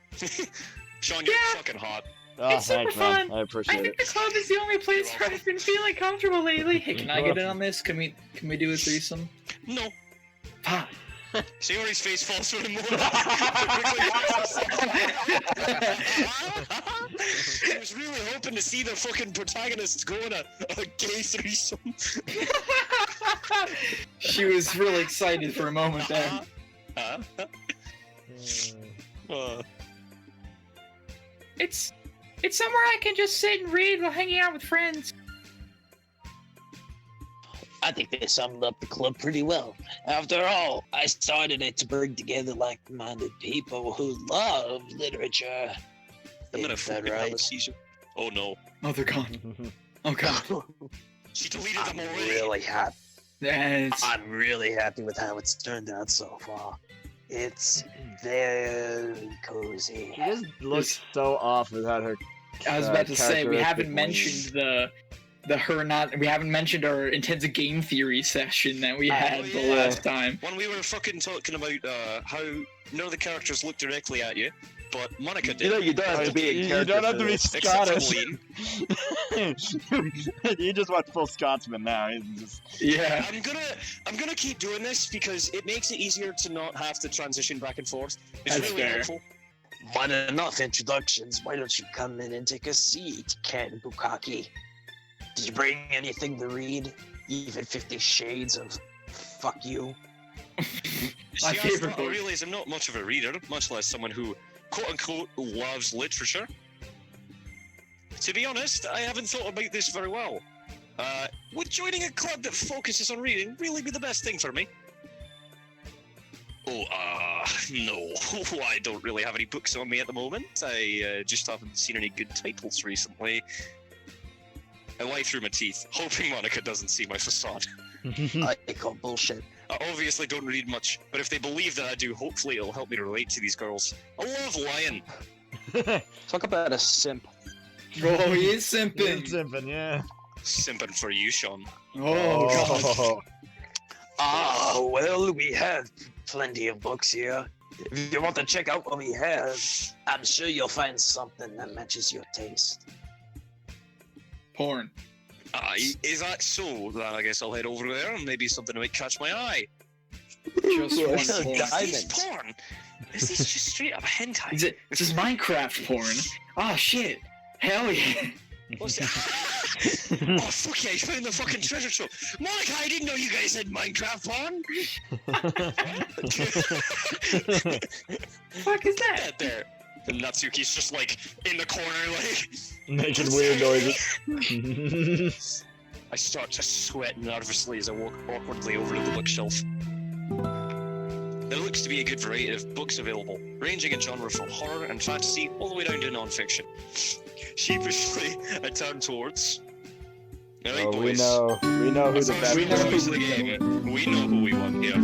Sean, you're Yeah. fucking hot. Oh, It's super thanks, man. fun. I I appreciate think it. the club is the only place where I've been feeling comfortable lately. Hey, can I get in on this? Can we do a threesome? No. Ah. Siri's face falls for the moment. I was really hoping to see the fucking protagonists go on a gay threesome. She was really excited for a moment there. It's somewhere I can just sit and read while hanging out with friends. I think they summed up the club pretty well. After all, I started it to bring together like-minded people who love literature. I'm gonna Is that fucking have a right? seizure. Oh no. Oh, they're gone. Oh god. She deleted I'm them already. really happy. That's I'm really happy with how it's turned out so far. It's very cozy. She just looks so off without her. I was about to say we haven't characteristic mentioned wings. the her not we haven't mentioned our intensive game theory session that we had the yeah. last time. When we were fucking talking about how none of the characters look directly at you, but Monica did. You know, you don't have to be in You character. don't have for to be this. Except for Scottish. You just went full Scotsman now. He's just... Yeah. I'm gonna keep doing this because it makes it easier to not have to transition back and forth. It's That's really fair. helpful. But enough introductions. Why don't you come in and take a seat, Ken Bukaki? Did you bring anything to read? Even 50 Shades of fuck you? My See, favorite I book. realize I'm not much of a reader, much less someone who, quote-unquote, loves literature. To be honest, I haven't thought about this very well. Would joining a club that focuses on reading really be the best thing for me? Oh, no. I don't really have any books on me at the moment. I just haven't seen any good titles recently. I lie through my teeth, hoping Monica doesn't see my facade. I call bullshit. I obviously don't read much, but if they believe that I do, hopefully it'll help me to relate to these girls. I love lying. Talk about a simp. Oh, he is He's simping. simping, yeah. Simping for you, Sean. Oh god. Ah, well, we have plenty of books here. If you want to check out what we have, I'm sure you'll find something that matches your taste. Porn. Is that so? Then I guess I'll head over there and maybe something might catch my eye. Just one Is porn. that- Is this porn? Is this just straight up hentai? This is Minecraft porn. Oh shit. Hell yeah. What's that? Oh fuck yeah, you found the fucking treasure trove. Monica, I didn't know you guys had Minecraft porn. Fuck is that? Get there. And Natsuki's just like in the corner, like Making weird noises. I start to sweat nervously as I walk awkwardly over to the bookshelf. There looks to be a good variety of books available, ranging in genre from horror and fantasy all the way down to non-fiction. Sheepishly, I turn towards. Alright, Oh, we boys. know who the best We know Boys who of the we game. We know who we want here.